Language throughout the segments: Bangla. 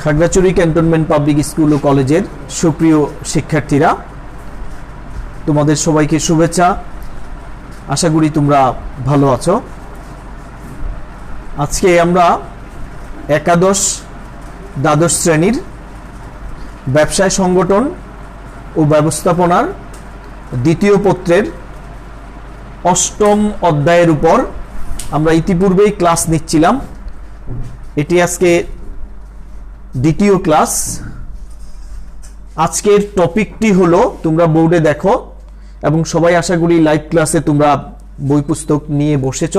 খাগড়াছড়ি ক্যান্টনমেন্ট পাবলিক স্কুল ও কলেজের সুপ্রিয় শিক্ষার্থীরা, তোমাদের সবাইকে শুভেচ্ছা। আশা করি তোমরা ভালো আছো। আজকে আমরা একাদশ দ্বাদশ শ্রেণীর ব্যবসায় সংগঠন ও ব্যবস্থাপনার দ্বিতীয় পত্রের অষ্টম অধ্যায়ের উপর আমরা ইতিপূর্বেই ক্লাস নিচ্ছিলাম। এটি আজকে দ্বিতীয় ক্লাস। আজকের টপিকটি হলো, তোমরা বোর্ডে দেখো এবং সবাই আশা করি লাইভ ক্লাসে তোমরা বই পুস্তক নিয়ে বসেছ।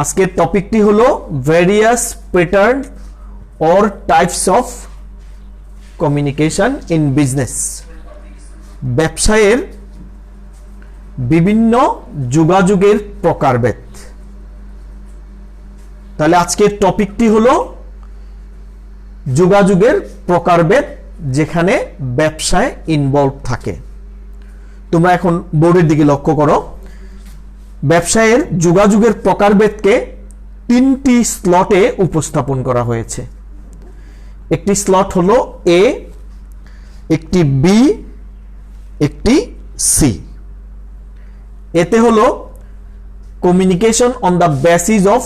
আজকের টপিকটি হলো various pattern or types of communication in business. ব্যবসায়ের বিভিন্ন যোগাযোগের প্রকারভেদ। তাহলে আজকের টপিকটি হলো যোগাযোগের প্রকারভেদ যেখানে ব্যবসায় ইনভলভ থাকে। তোমরা এখন বোর্ডের দিকে লক্ষ্য করো। ব্যবসায়ের যোগাযোগের প্রকারভেদকে তিনটি স্লটে উপস্থাপন করা হয়েছে। একটি স্লট হলো এ, একটি বি, একটি সি। এতে হলো communication on the basis of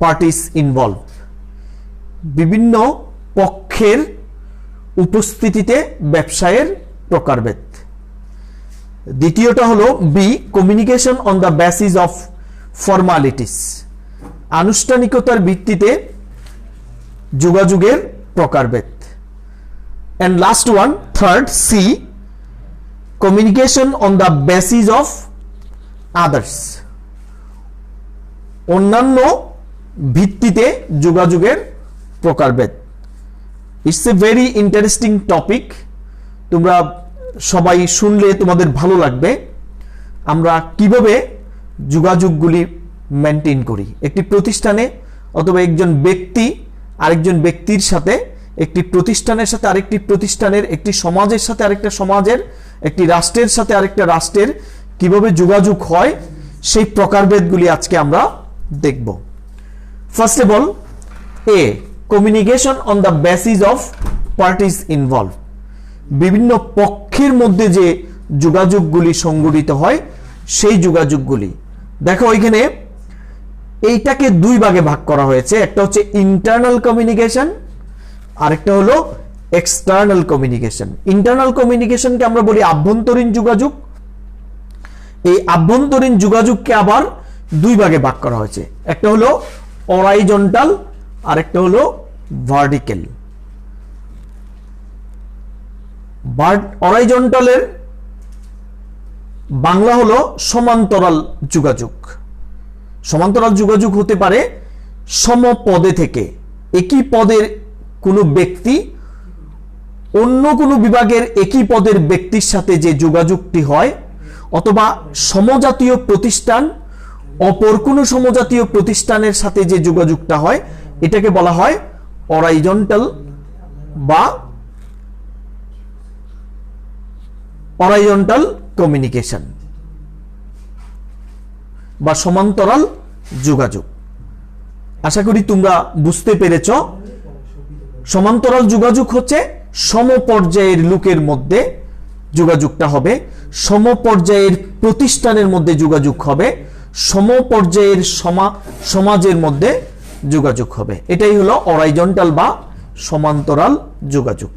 parties involve, বিভিন্ন পক্ষের উপস্থিতিতে ব্যবসায়ের প্রকারভেদ। দ্বিতীয়টা হলো B, communication on the basis of formalities, আনুষ্ঠানিকতার ভিত্তিতে যোগাযোগের প্রকারভেদ। And last one, third, C, communication on the basis of others, অন্যান্য ভিত্তিতে যোগাযোগের প্রকারভেদ। It's a very interesting topic. তোমরা সবাই শুনলে তোমাদের ভালো লাগবে। আমরা কিভাবে যোগাযোগগুলি মেনটেন করি একটি প্রতিষ্ঠানে, অথবা একজন ব্যক্তি আরেকজন ব্যক্তির সাথে, একটি প্রতিষ্ঠানের সাথে আরেকটি প্রতিষ্ঠানের, একটি সমাজের সাথে আরেকটা সমাজের, একটি রাষ্ট্রের সাথে আরেকটা রাষ্ট্রের কিভাবে যোগাযোগ হয়, সেই প্রকারভেদগুলি আজকে আমরা দেখব। First of all, A, communication on the basis of parties involve, বিভিন্ন পক্ষের মধ্যে যে যোগাযোগগুলি সংঘটিত হয় সেই যোগাযোগগুলি। দেখো এখানে এইটাকে দুই ভাগে ভাগ করা হয়েছে। একটা হচ্ছে ইন্টারনাল কমিউনিকেশন, আরেকটা হলো এক্সটার্নাল কমিউনিকেশন। ইন্টারনাল কমিউনিকেশনকে আমরা বলি আভ্যন্তরীণ যোগাযোগ। এই আভ্যন্তরীণ যোগাযোগকে আবার দুই ভাগে ভাগ করা হয়েছে। একটা হলো হরাইজন্টাল, আরেকটা হলো ভার্টিক্যাল। হরাইজন্টালের বাংলা হলো সমান্তরাল যোগাযোগ। সমান্তরাল যোগাযোগ হতে পারে সমপদে থেকে, একই পদের কোনো ব্যক্তি অন্য কোনো বিভাগের একই পদের ব্যক্তির সাথে যে যোগাযোগটি হয়, অথবা সমজাতীয় প্রতিষ্ঠান অপর কোনো সমজাতীয় প্রতিষ্ঠানের সাথে যে যোগাযোগটা হয়, এটাকে বলা হয় হরাইজন্টাল বা হরাইজন্টাল কমিউনিকেশন বা সমান্তরাল যোগাযোগ। আশা করি তোমরা বুঝতে পেরেছ। সমান্তরাল যোগাযোগ হচ্ছে সমপর্যায়ের লোকের মধ্যে যোগাযোগটা হবে, সমপর্যায়ের প্রতিষ্ঠানের মধ্যে যোগাযোগ হবে, সমপর্যায়ের সমাজের মধ্যে যোগাযোগ হবে। এটাই হলো হরাইজন্টাল বা সমান্তরাল যোগাযোগ।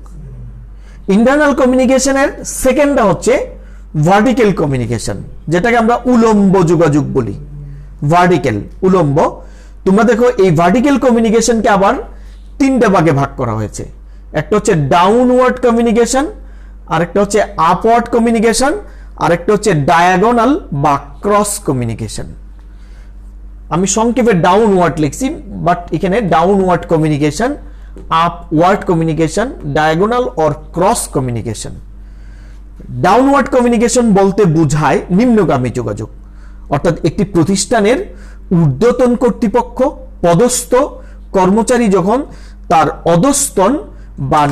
ইন্টারনাল কমিউনিকেশনের সেকেন্ডটা হচ্ছে ভার্টিক্যাল কমিউনিকেশন, যেটাকে আমরা উলম্ব যোগাযোগ বলি। ভার্টিক্যাল, উলম্ব। তোমরা দেখো এই ভার্টিক্যাল কমিউনিকেশনকে আবার তিনটা ভাগে ভাগ করা হয়েছে। একটা হচ্ছে ডাউনওয়ার্ড কমিউনিকেশন, আরেকটা হচ্ছে আপওয়ার্ড কমিউনিকেশন, আরেকটা হচ্ছে ডায়াগোনাল বা ক্রস কমিউনিকেশন। আমি সংক্ষেপে ডাউনওয়ার্ড লিখছি, বাট এখানে downward communication, upward communication, diagonal or cross communication. Downward communication বলতে বোঝায় নিম্নগামী যোগাযোগ, অর্থাৎ একটি প্রতিষ্ঠানের ঊর্ধ্বতন কর্তৃপক্ষ, পদস্থ কর্মচারী যখন তার অধস্তন বা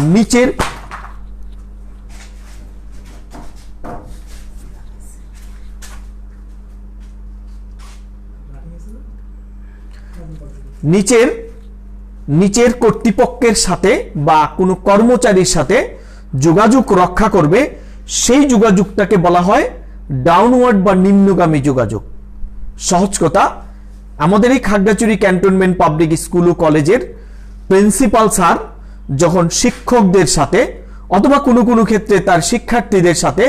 নিচের নিচের কর্তৃপক্ষের সাথে বা কোনো কর্মচারীর সাথে যোগাযোগ রক্ষা করবে, সেই যোগাযোগটাকে বলা হয় ডাউনওয়ার্ড বা নিম্নগামী যোগাযোগ। সহজ কথা, আমাদের এই খাগড়াছড়ি ক্যান্টনমেন্ট পাবলিক স্কুল ও কলেজের প্রিন্সিপাল স্যার যখন শিক্ষকদের সাথে অথবা কোনো কোনো ক্ষেত্রে তার শিক্ষার্থীদের সাথে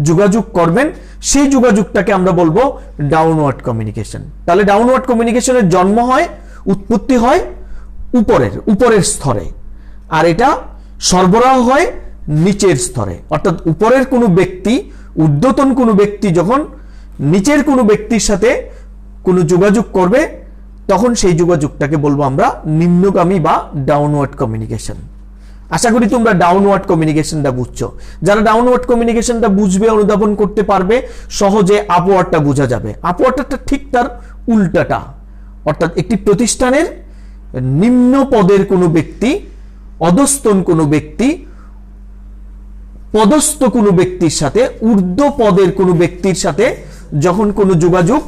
যোগাযোগ করবেন, সেই যোগাযোগটাকে আমরা বলবো ডাউনওয়ার্ড কমিউনিকেশন। তাহলে ডাউনওয়ার্ড কমিউনিকেশনের জন্ম হয়, উৎপত্তি হয় উপরের স্তরে, আর এটা সরবরাহ হয় নিচের স্তরে। অর্থাৎ উপরের কোনো ব্যক্তি, ঊর্ধ্বতন কোনো ব্যক্তি যখন নিচের কোনো ব্যক্তির সাথে কোনো যোগাযোগ করবে, তখন সেই যোগাযোগটাকে বলবো আমরা নিম্নগামী বা ডাউনওয়ার্ড কমিউনিকেশন। আশা করি তোমরা ডাউনওয়ার্ড কমিউনিকেশনটা বুঝছো। যারা ডাউনওয়ার্ড কমিউনিকেশনটা বুঝবে, অনুধাবন করতে পারবে, সহজে আপওয়ার্ডটা বোঝা যাবে। আপওয়ার্ডটা ঠিক তার উল্টাটা, অর্থাৎ একটি প্রতিষ্ঠানের নিম্ন পদের কোনো ব্যক্তি, অধস্তন কোনো ব্যক্তি পদস্থ কোনো ব্যক্তির সাথে ঊর্ধ্ব পদের কোনো ব্যক্তির সাথে যখন কোনো যোগাযোগ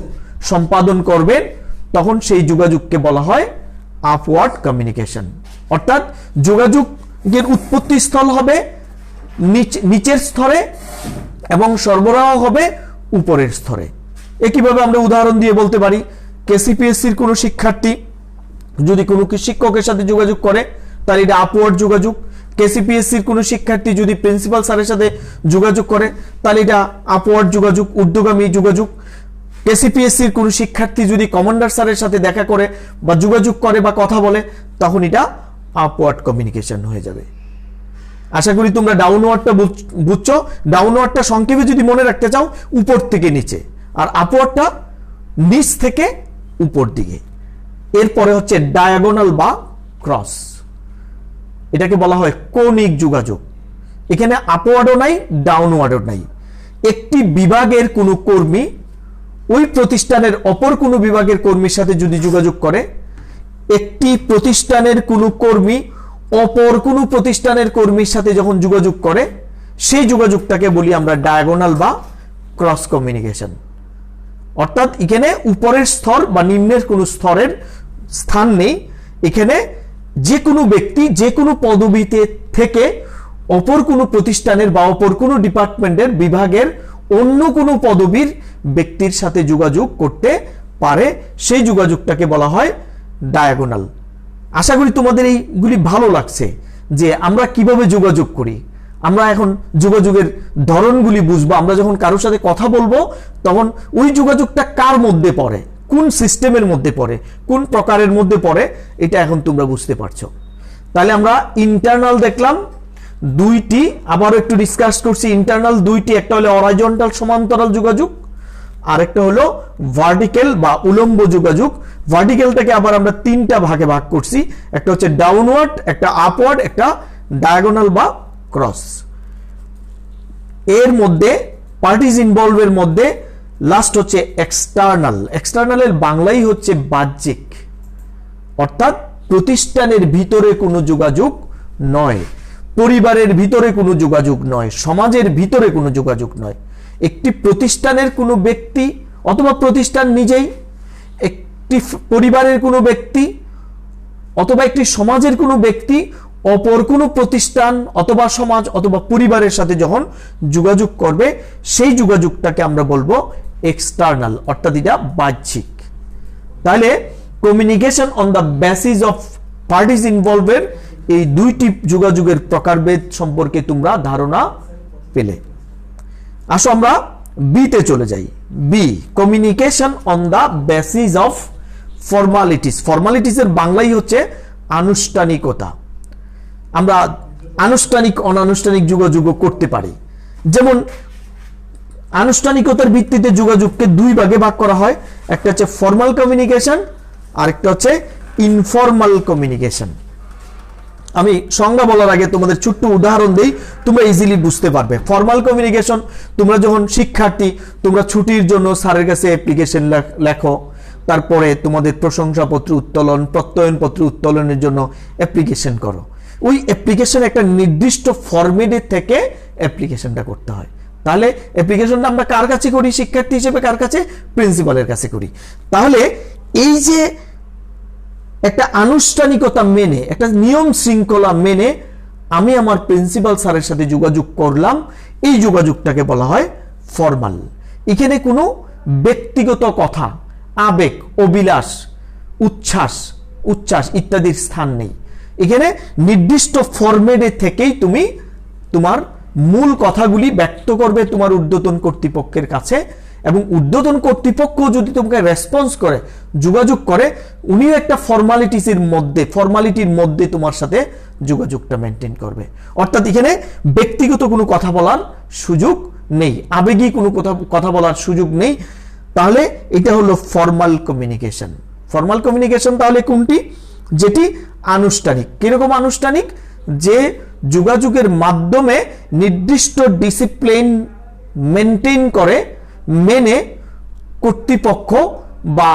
সম্পাদন করবে, তখন সেই যোগাযোগকে বলা হয় আপওয়ার্ড কমিউনিকেশন। অর্থাৎ যোগাযোগের উৎপত্তি স্থল হবে নিচের স্তরে এবং সরবরাহ হবে উপরের স্তরে। একইভাবে আমরা উদাহরণ দিয়ে বলতে পারি, কেসিপিএসসির কোনো শিক্ষার্থী যদি কোনো শিক্ষকের সাথে যোগাযোগ করে, তাহলে এটা আপওয়ার্ড যোগাযোগ। কেসিপিএসসির কোনো শিক্ষার্থী যদি প্রিন্সিপাল স্যারের সাথে যোগাযোগ করে, তাহলে এটা আপওয়ার্ড যোগাযোগ, ঊর্ধ্বগামী যোগাযোগ। কেসিপিএসসির কোনো শিক্ষার্থী যদি কমান্ডার স্যারের সাথে দেখা করে বা যোগাযোগ করে বা কথা বলে, তখন এটা আপওয়ার্ড কমিউনিকেশন হয়ে যাবে। আশা করি তোমরা ডাউনওয়ার্ডটা বুঝছো। ডাউনওয়ার্ডটা সংক্ষেপে যদি মনে রাখতে চাও, উপর থেকে নিচে, আর আপওয়ার্ডটা নিচ থেকে উপর দিকে। এরপরে হচ্ছে ডায়াগোনাল বা ক্রস, এটাকে বলা হয় কৌণিক যোগাযোগ। এখানে আপওয়ার্ডও নাই, ডাউনওয়ার্ডও নাই। একটি বিভাগের কোনো কর্মী ওই প্রতিষ্ঠানের অপর কোনো বিভাগের কর্মীর সাথে যদি যোগাযোগ করে, একটি প্রতিষ্ঠানের কোনো কর্মী অপর কোনো প্রতিষ্ঠানের কর্মীর সাথে যখন যোগাযোগ করে, সেই যোগাযোগটাকে বলি আমরা ডায়াগোনাল বা ক্রস কমিউনিকেশন। অর্থাৎ এখানে উপরের স্তর বা নিম্নের কোনো স্তরের স্থান নেই। এখানে যে কোনো ব্যক্তি যে কোনো পদবিতে থেকে অপর কোনো প্রতিষ্ঠানের বা অপর কোনো ডিপার্টমেন্টের বিভাগের অন্য কোনো পদবীর ব্যক্তির সাথে যোগাযোগ করতে পারে, সেই যোগাযোগটাকে বলা হয় ডায়াগোনাল। আশা করি তোমাদের এইগুলি ভালো লাগছে যে আমরা কিভাবে যোগাযোগ করি। আমরা এখন যোগাযোগের ধরনগুলি বুঝবো। আমরা যখন কারোর সাথে কথা বলবো, তখন ওই যোগাযোগটা কার মধ্যে পড়ে, কোন সিস্টেমের মধ্যে পড়ে, কোন প্রকারের মধ্যে পড়ে, এটা এখন তোমরা বুঝতে পারছো। তাহলে আমরা ইন্টারনাল দেখলাম দুইটি, আবারও একটু ডিসকাস করছি। ইন্টারনাল দুইটি, একটা হলো হরাইজন্টাল সমান্তরাল যোগাযোগ, আর একটা হলো ভার্টিক্যাল বা উলম্ব যোগাযোগ। ভার্টিক্যালটাকে আবার আমরা তিনটা ভাগে ভাগ করছি, একটা হচ্ছে ডাউনওয়ার্ড, একটা আপওয়ার্ড, একটা ডায়াগোনাল বা ক্রস। এর মধ্যে পার্টিজ ইনভলভের মধ্যে লাস্ট হচ্ছে এক্সটার্নাল। এক্সটার্নালের বাংলাই হচ্ছে বাহ্যিক, অর্থাৎ প্রতিষ্ঠানের ভিতরে কোনো যোগাযোগ নয়, পরিবারের ভিতরে কোনো যোগাযোগ নয়, সমাজের ভিতরে কোনো যোগাযোগ নয়। একটি প্রতিষ্ঠানের কোনো ব্যক্তি অথবা প্রতিষ্ঠান নিজেই, একটি পরিবারের কোনো ব্যক্তি অথবা একটি সমাজের কোনো ব্যক্তি অপর কোনো প্রতিষ্ঠান অথবা সমাজ অথবা পরিবারের সাথে যখন যোগাযোগ করবে, সেই যোগাযোগটাকে আমরা বলবো এক্সটার্নাল, অর্থাৎ এটা বাহ্যিক। তাহলে communication on the basis of parties ইনভলভের এই দুইটি যোগাযোগের প্রকারভেদ সম্পর্কে তোমরা ধারণা পেলে। আসো আমরা বিতে চলে যাই। B, communication on the basis of formalities. ফর্মালিটিসের বাংলাই হচ্ছে আনুষ্ঠানিকতা। আমরা আনুষ্ঠানিক অনানুষ্ঠানিক যোগাযোগ করতে পারি। যেমন আনুষ্ঠানিকতার ভিত্তিতে যোগাযোগকে দুই ভাগে ভাগ করা হয়, একটা হচ্ছে ফর্মাল কমিউনিকেশন, আরেকটা হচ্ছে ইনফর্মাল কমিউনিকেশন। আমি সংজ্ঞা বলার আগে তোমাদের ছোট্ট উদাহরণ দেই, তোমরা ইজিলি বুঝতে পারবে। ফর্মাল কমিউনিকেশন, তোমরা যখন শিক্ষার্থী, তোমরা ছুটির জন্য স্যারের কাছে অ্যাপ্লিকেশন লেখো, তারপরে তোমাদের প্রশংসাপত্র উত্তোলন, প্রত্যয়নপত্র উত্তোলনের জন্য অ্যাপ্লিকেশন করো। ওই অ্যাপ্লিকেশন একটা নির্দিষ্ট ফরম্যাটে থেকে অ্যাপ্লিকেশনটা করতে হয়। তাহলে অ্যাপ্লিকেশনটা আমরা কার কাছে করি? শিক্ষার্থী হিসেবে কার কাছে? প্রিন্সিপালের কাছে করি। তাহলে এই যে একটা আনুষ্ঠানিকতা মেনে, একটা নিয়ম শৃঙ্খলা মেনে আমি আমার প্রিন্সিপাল স্যারের সাথে যোগাযোগ করলাম, এই যোগাযোগটাকে বলা হয় ফর্মাল। এখানে কোনো ব্যক্তিগত কথা, আবেগ, অভিলাষ, উচ্ছ্বাস ইত্যাদির স্থান নেই। এখানে নির্দিষ্ট ফরম্যাটে থেকেই তুমি তোমার মূল কথাগুলি ব্যক্ত করবে তোমার ঊর্ধ্বতন কর্তৃপক্ষের কাছে, এবং ঊর্ধ্বতন কর্তৃপক্ষ যদি তোমাকে রেসপন্স করে, যোগাযোগ করে, উনিও একটা ফর্মালিটির মধ্যে তোমার সাথে যোগাযোগটা মেনটেন করবে। অর্থাৎ এখানে ব্যক্তিগত কোনো কথা বলার সুযোগ নেই, আবেগী কোনো কথা বলার সুযোগ নেই। তাহলে এটা হলো ফর্মাল কমিউনিকেশন। ফর্মাল কমিউনিকেশন তাহলে কোনটি? যেটি আনুষ্ঠানিক। কিরকম আনুষ্ঠানিক? যে যোগাযোগের মাধ্যমে নির্দিষ্ট ডিসিপ্লিন মেনটেন করে মেনে কর্তৃপক্ষ বা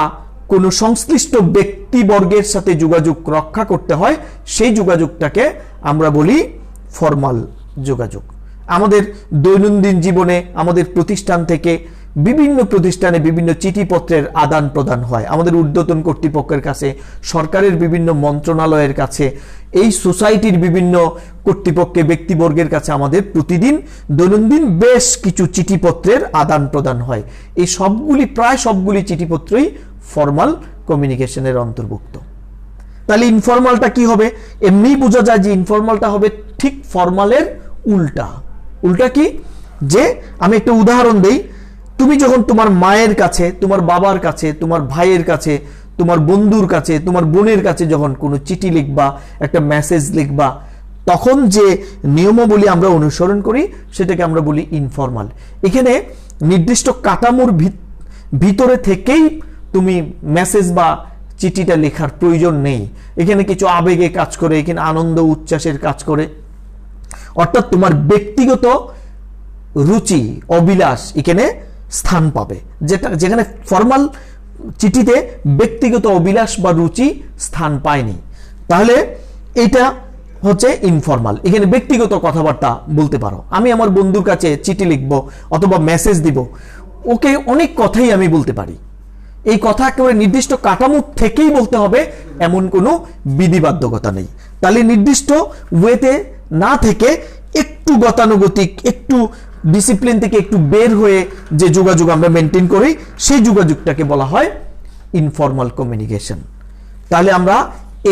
কোনো সংশ্লিষ্ট ব্যক্তিবর্গের সাথে যোগাযোগ রক্ষা করতে হয়, সেই যোগাযোগটাকে আমরা বলি ফর্মাল যোগাযোগ। আমাদের দৈনন্দিন জীবনে আমাদের প্রতিষ্ঠান থেকে বিভিন্ন প্রতিষ্ঠানে বিভিন্ন চিঠিপত্রের আদান প্রদান হয়, আমাদের ঊর্ধ্বতন কর্তৃপক্ষের কাছে, সরকারের বিভিন্ন মন্ত্রণালয়ের কাছে, এই সোসাইটির বিভিন্ন কর্তৃপক্ষে ব্যক্তিবর্গের কাছে আমাদের প্রতিদিন দৈনন্দিন বেশ কিছু চিঠিপত্রের আদান প্রদান হয়। এই প্রায় সবগুলি চিঠিপত্রই ফর্মাল কমিউনিকেশনের অন্তর্ভুক্ত। তাহলে ইনফর্মালটা কি হবে? এমনি বোঝা যায় যে ইনফর্মালটা হবে ঠিক ফর্মালের উল্টা। উল্টা কি? যে আমি একটা উদাহরণ দেই, তুমি যখন তোমার মায়ের কাছে, তোমার বাবার কাছে, তোমার ভাইয়ের কাছে, তোমার বন্ধুর কাছে, তোমার বোনের কাছে যখন কোনো চিঠি লিখবা, একটা মেসেজ লিখবা, তখন যে নিয়মাবলী আমরা অনুসরণ করি সেটাকে আমরা বলি ইনফর্মাল। এখানে নির্দিষ্ট কাঠামোর ভিতরে থেকেই তুমি মেসেজ বা চিঠিটা লেখার প্রয়োজন নেই। এখানে কিছু আবেগে কাজ করে, এখানে আনন্দ উচ্ছ্বাসের কাজ করে। অর্থাৎ তোমার ব্যক্তিগত রুচি, অভিলাষ এখানে স্থান পাবে, যেখানে ফর্মাল চিঠিতে ব্যক্তিগত অভিলাষ বা রুচি স্থান পায়নি। তাহলে এটা হচ্ছে ইনফর্মাল। এখানে ব্যক্তিগত কথাবার্তা বলতে পারো। আমি আমার বন্ধুর কাছে চিঠি লিখব অথবা মেসেজ দিব, ওকে অনেক কথাই আমি বলতে পারি। এই কথা একেবারে নির্দিষ্ট কাঠামো থেকেই বলতে হবে এমন কোনো বিধিবাধ্যকতা নেই। তাহলে নির্দিষ্ট ওয়েতে না থেকে একটু গতানুগতিক, একটু ডিসিপ্লিন থেকে একটু বের হয়ে যে যোগাযোগ আমরা মেনটেন করি, সেই যোগাযোগটাকে বলা হয় ইনফর্মাল কমিউনিকেশন। তাহলে আমরা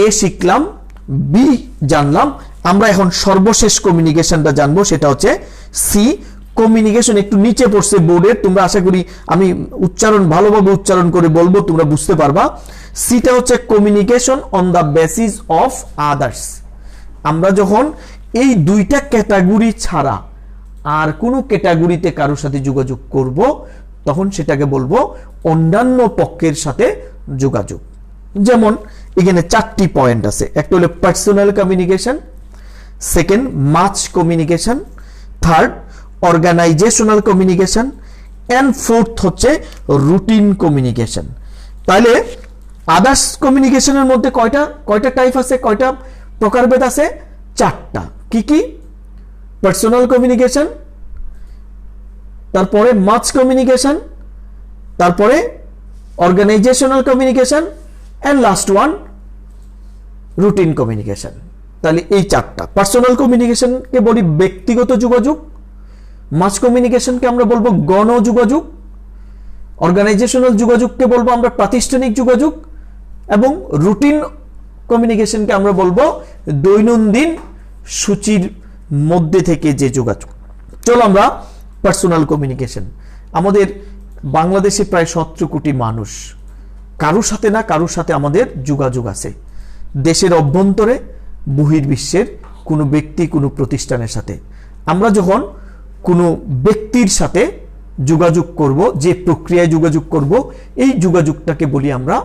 এ শিখলাম, বি জানলাম, আমরা এখন সর্বশেষ কমিউনিকেশনটা জানবো, সেটা হচ্ছে সি। কমিউনিকেশন একটু নিচে পড়ছে বোর্ডের, তোমরা আশা করি আমি ভালোভাবে উচ্চারণ করে বলবো, তোমরা বুঝতে পারবা। সিটা হচ্ছে communication on the basis of others. আমরা যখন এই দুইটা ক্যাটাগরি ছাড়া আর কোনো ক্যাটাগরিতে কারোর সাথে যোগাযোগ করব, তখন সেটাকে বলবো অন্যান্য পক্ষের সাথে যোগাযোগ। যেমন এখানে 4টি পয়েন্ট আছে। একটা হলো personal communication, second mass communication, third organisational communication, and fourth হচ্ছে রুটিন কমিউনিকেশন। তাহলে আদার্স কমিউনিকেশনের মধ্যে কয়টা টাইপ আছে, কয়টা প্রকারভেদ আছে? 4টা। কি কি? পার্সোনাল কমিউনিকেশন, তারপরে মাস কমিউনিকেশন, তারপরে organisational communication, and last one routine communication. তাহলে এই 4টা। পার্সোনাল কমিউনিকেশনকে বলি ব্যক্তিগত যোগাযোগ, মাস কমিউনিকেশনকে আমরা বলবো গণ যোগাযোগ, অর্গানাইজেশনাল যোগাযোগকে বলবো আমরা প্রাতিষ্ঠানিক যোগাযোগ, এবং রুটিন কমিউনিকেশনকে আমরা বলবো দৈনন্দিন সূচির মধ্যে থেকে যে যোগাযোগ। চলো আমরা পার্সোনাল কমিউনিকেশন। আমাদের বাংলাদেশে প্রায় 17 কোটি মানুষ, কারোর সাথে না কারোর সাথে আমাদের যোগাযোগ আছে। দেশের অভ্যন্তরে, বহির্বিশ্বের কোনো ব্যক্তি, কোনো প্রতিষ্ঠানের সাথে। আমরা যখন কোনো ব্যক্তির সাথে যোগাযোগ করব, যে প্রক্রিয়ায় যোগাযোগ করব, এই যোগাযোগটাকে বলি আমরা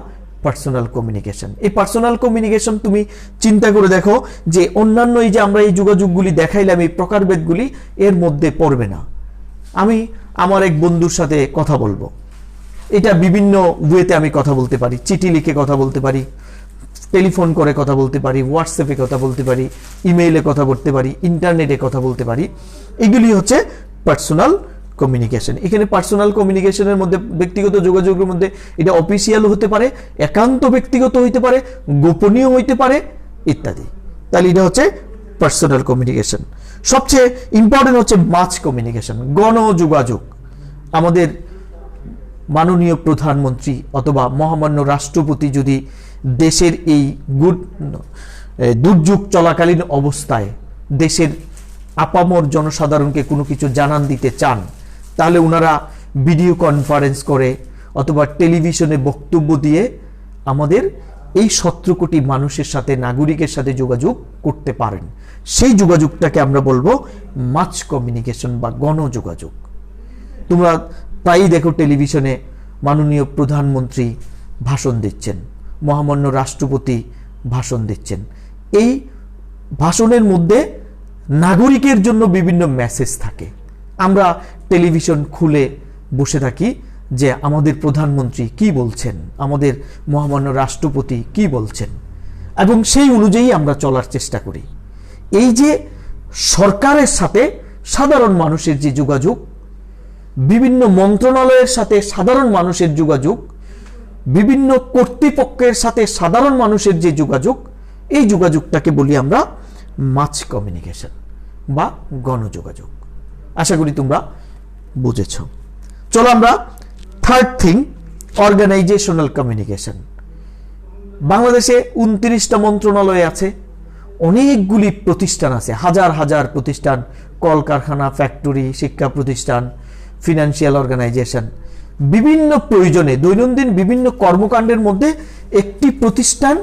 পার্সোনাল কমিউনিকেশন। এই পার্সোনাল কমিউনিকেশন তুমি চিন্তা করে দেখো যে অন্যান্য এই যে আমরা এই যোগাযোগগুলি দেখাইলাম, এই প্রকারভেদগুলি এর মধ্যে পড়বে না। আমি আমার এক বন্ধুর সাথে কথা বলবো, এটা বিভিন্ন ওয়েতে আমি কথা বলতে পারি। চিঠি লিখে কথা বলতে পারি, টেলিফোন করে কথা বলতে পারি, হোয়াটসঅ্যাপে কথা বলতে পারি, ইমেইলে কথা বলতে পারি, ইন্টারনেটে কথা বলতে পারি। এগুলি হচ্ছে পার্সোনাল কমিউনিকেশন। এখানে পার্সোনাল কমিউনিকেশনের মধ্যে, ব্যক্তিগত যোগাযোগের মধ্যে এটা অফিসিয়াল হতে পারে, একান্ত ব্যক্তিগত হইতে পারে, গোপনীয় হইতে পারে ইত্যাদি। তাহলে এটা হচ্ছে পার্সোনাল কমিউনিকেশন। সবচেয়ে ইম্পর্টেন্ট হচ্ছে মাস কমিউনিকেশন, গণযোগাযোগ। আমাদের মাননীয় প্রধানমন্ত্রী অথবা মহামান্য রাষ্ট্রপতি যদি দেশের এই দুর্যোগ চলাকালীন অবস্থায় দেশের আপামর জনসাধারণকে কোনো কিছু জানান দিতে চান, তাহলে ওনারা ভিডিও কনফারেন্স করে অথবা টেলিভিশনে বক্তব্য দিয়ে আমাদের এই 17 কোটি মানুষের সাথে, নাগরিকের সাথে যোগাযোগ করতে পারেন। সেই যোগাযোগটাকে আমরা বলবো মাস কমিউনিকেশন বা গণযোগাযোগ। তোমরা প্রায়ই দেখো টেলিভিশনে মাননীয় প্রধানমন্ত্রী ভাষণ দিচ্ছেন, মহামান্য রাষ্ট্রপতি ভাষণ দিচ্ছেন। এই ভাষণের মধ্যে নাগরিকের জন্য বিভিন্ন মেসেজ থাকে। আমরা টেলিভিশন খুলে বসে থাকি যে আমাদের প্রধানমন্ত্রী কি বলছেন, আমাদের মহামান্য রাষ্ট্রপতি কি বলছেন, এবং সেই অনুযায়ী আমরা চলার চেষ্টা করি। এই যে সরকারের সাথে সাধারণ মানুষের যে যোগাযোগ, বিভিন্ন মন্ত্রণালয়ের সাথে সাধারণ মানুষের যোগাযোগ, বিভিন্ন কর্তৃপক্ষের সাথে সাধারণ মানুষের যে যোগাযোগ, এই যোগাযোগটাকে বলি আমরা মাস কমিউনিকেশন বা গণযোগাযোগ। আশা করি তোমরা বুঝেছ। চলো আমরা থার্ড থিং, অর্গানাইজেশনাল কমিউনিকেশন। বাংলাদেশে 29টা মন্ত্রণালয় আছে, অনেকগুলি প্রতিষ্ঠান আছে, হাজার হাজার প্রতিষ্ঠান, কলকারখানা, ফ্যাক্টরি, শিক্ষা প্রতিষ্ঠান, ফিনান্সিয়াল অর্গানাইজেশন। বিভিন্ন প্রয়োজনে দৈনন্দিন বিভিন্ন কর্মকাণ্ডের মধ্যে একটি প্রতিষ্ঠান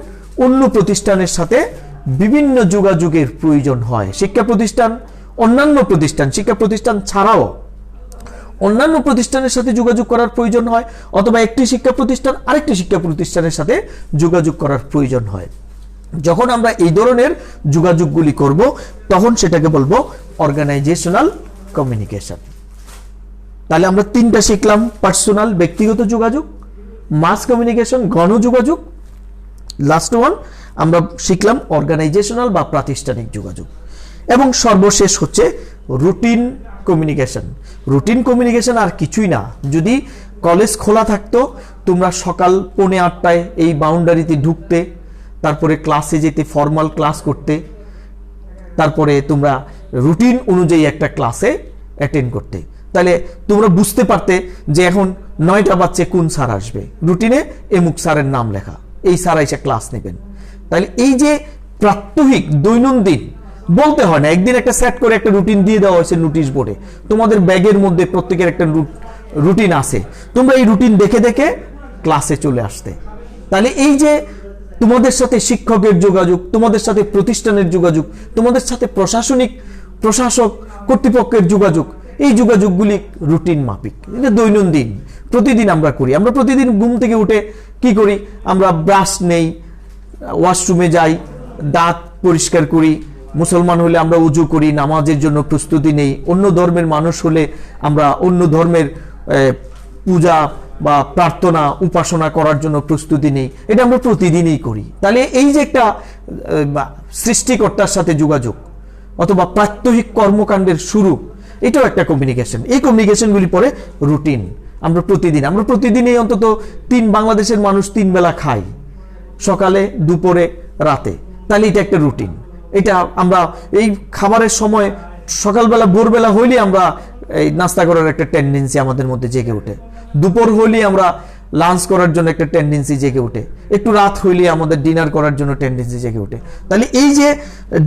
অন্য প্রতিষ্ঠানের সাথে বিভিন্ন যোগাযোগের প্রয়োজন হয়। শিক্ষা প্রতিষ্ঠান, অন্যান্য প্রতিষ্ঠান, শিক্ষা প্রতিষ্ঠান ছাড়াও অন্যান্য প্রতিষ্ঠানের সাথে যোগাযোগ করার প্রয়োজন হয়, অথবা একটি শিক্ষা প্রতিষ্ঠান আরেকটি শিক্ষা প্রতিষ্ঠানের সাথে যোগাযোগ করার প্রয়োজন হয়। যখন আমরা এই ধরনের যোগাযোগগুলি করব, তখন সেটাকে বলবো অর্গানাইজেশনাল কমিউনিকেশন। তাহলে আমরা তিনটা শিখলাম: পার্সোনাল, ব্যক্তিগত যোগাযোগ; মাস কমিউনিকেশন, গণযোগাযোগ; লাস্ট ওয়ান আমরা শিখলাম অর্গানাইজেশনাল বা প্রাতিষ্ঠানিক যোগাযোগ। এবং সর্বশেষ হচ্ছে রুটিন কমিউনিকেশন। রুটিন কমিউনিকেশন আর কিছুই না। যদি কলেজ খোলা থাকতো, তোমরা সকাল 8:45 এই বাউন্ডারিতে ঢুকতে, তারপরে ক্লাসে যেতে, ফর্মাল ক্লাস করতে, তারপরে তোমরা রুটিন অনুযায়ী একটা ক্লাসে অ্যাটেন্ড করতে। তাহলে তোমরা বুঝতে পারতে যে এখন 9টা বাজছে, কোন স্যার আসবে, রুটিনে এমুক স্যারের নাম লেখা, এই স্যার এসে ক্লাস নেবেন। তাহলে এই যে প্রাত্যহিক দৈনন্দিন, বলতে হয় না, একদিন একটা সেট করে একটা রুটিন দিয়ে দেওয়া হয়েছে নোটিশ বোর্ডে, তোমাদের ব্যাগের মধ্যে প্রত্যেকের একটা রুটিন আছে, তোমরা এই রুটিন দেখে দেখে ক্লাসে চলে আসতে। তাহলে এই যে তোমাদের সাথে শিক্ষকের যোগাযোগ, তোমাদের সাথে প্রতিষ্ঠানের যোগাযোগ, তোমাদের সাথে প্রশাসক কর্তৃপক্ষের যোগাযোগ, এই যোগাযোগগুলি রুটিন মাফিক, এটা দৈনন্দিন, প্রতিদিন আমরা করি। আমরা প্রতিদিন ঘুম থেকে উঠে কি করি? আমরা ব্রাশ নেই, ওয়াশরুমে যাই, দাঁত পরিষ্কার করি। মুসলমান হলে আমরা উজু করি, নামাজের জন্য প্রস্তুতি নেই। অন্য ধর্মের মানুষ হলে আমরা অন্য ধর্মের পূজা বা প্রার্থনা, উপাসনা করার জন্য প্রস্তুতি নেই। এটা আমরা প্রতিদিনই করি। তাহলে এই যে একটা সৃষ্টিকর্তার সাথে যোগাযোগ অথবা প্রাত্যহিক কর্মকাণ্ডের শুরু, এটাও একটা কমিউনিকেশন। এই কমিউনিকেশনগুলি পরে রুটিন। আমরা প্রতিদিনই অন্তত বাংলাদেশের মানুষ 3 বেলা খাই, সকালে, দুপুরে, রাতে। তাহলে এটা একটা রুটিন। এটা আমরা এই খাবারের সময় সকালবেলা, ভোরবেলা হইলে আমরা এই নাস্তা করার একটা টেন্ডেন্সি আমাদের মধ্যে জেগে ওঠে, দুপুর হইলে আমরা লাঞ্চ করার জন্য একটা টেন্ডেন্সি জেগে ওঠে, একটু রাত হইলে আমাদের ডিনার করার জন্য টেন্ডেন্সি জেগে ওঠে। তাহলে এই যে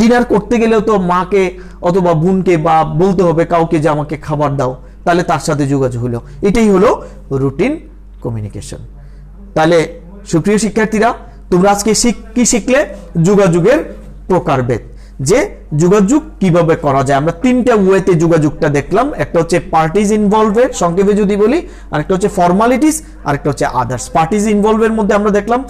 ডিনার করতে গেলেও তো মাকে অথবা বোনকে বা বলতে হবে কাউকে যে আমাকে খাবার দাও, তাহলে তার সাথে যোগাযোগ হলো। এটাই হলো রুটিন কমিউনিকেশন। তাহলে সুপ্রিয় শিক্ষার্থীরা, তোমরা আজকে কি শিখলে? যোগাযোগের প্রকারভেদ, যে যোগাযোগ কিভাবে করা যায়। আমরা 3টা ওয়েতে যোগাযোগটা দেখলাম। একটা হচ্ছে পার্টিজ ইনভলভেড, সংক্ষেপে যদি বলি, আরেকটা হচ্ছে ফর্মালিটিস, আরেকটা হচ্ছে আদার্স। পার্টিজ ইনভলভের মধ্যে আমরা দেখলাম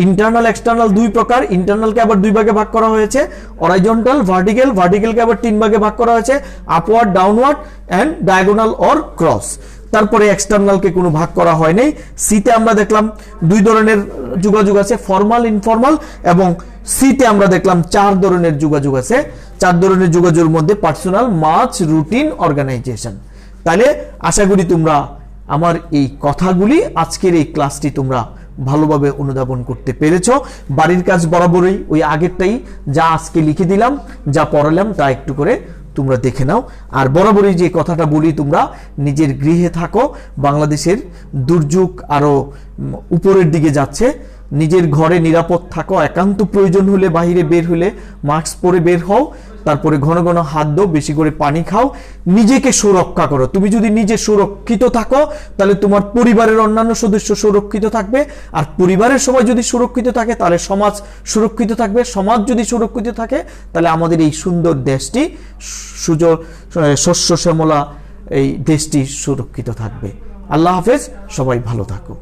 ইন্টারনাল, এক্সটার্নাল 2 প্রকার। ইন্টারনালকে আবার 2 ভাগে ভাগ করা হয়েছে, অরাইজন্টাল, ভার্টিক্যাল। ভার্টিক্যালকে আবার 3 ভাগে ভাগ করা হয়েছে, upward, downward and diagonal or cross. তারপরে এক্সটার্নালকে কোনো ভাগ করা হয়নি। সিতে আমরা দেখলাম 2 ধরনের যোগাযোগ আছে, ফর্মাল, ইনফর্মাল, এবং সিতে আমরা দেখলাম 4 ধরনের যোগাযোগ আছে। 4 ধরনের যোগাযোগের মধ্যে পার্সোনাল, মাস, রুটিন, অর্গানাইজেশন। তাহলে আশা করি তোমরা আমার এই কথাগুলি, আজকের এই ক্লাসটি তোমরা ভালোভাবে অনুধাবন করতে পেরেছো। বাড়ির কাজ বরাবরই ওই আগেরটাই, যা আজকে লিখে দিলাম, যা পড়ালাম তা একটু করে তোমরা দেখে নাও। আর বরাবরই যে কথাটা বলি, তোমরা নিজের গৃহে থাকো। বাংলাদেশের দুর্যোগ আরো উপরের দিকে যাচ্ছে, নিজের ঘরে নিরাপদ থাকো। একান্ত প্রয়োজন হলে বাইরে বের হলে মাস্ক পরে বের হও। তারপরে ঘন ঘন হাত দাও, বেশি করে পানি খাও, নিজেকে সুরক্ষা করো। তুমি যদি নিজে সুরক্ষিত থাকো তাহলে তোমার পরিবারের অন্যান্য সদস্য সুরক্ষিত থাকবে, আর পরিবারের সবাই যদি সুরক্ষিত থাকে তাহলে সমাজ সুরক্ষিত থাকবে। সমাজ যদি সুরক্ষিত থাকে তাহলে আমাদের এই সুন্দর দেশটি, শস্য শ্যামলা এই দেশটি সুরক্ষিত থাকবে। আল্লাহ হাফেজ, সবাই ভালো থাকো।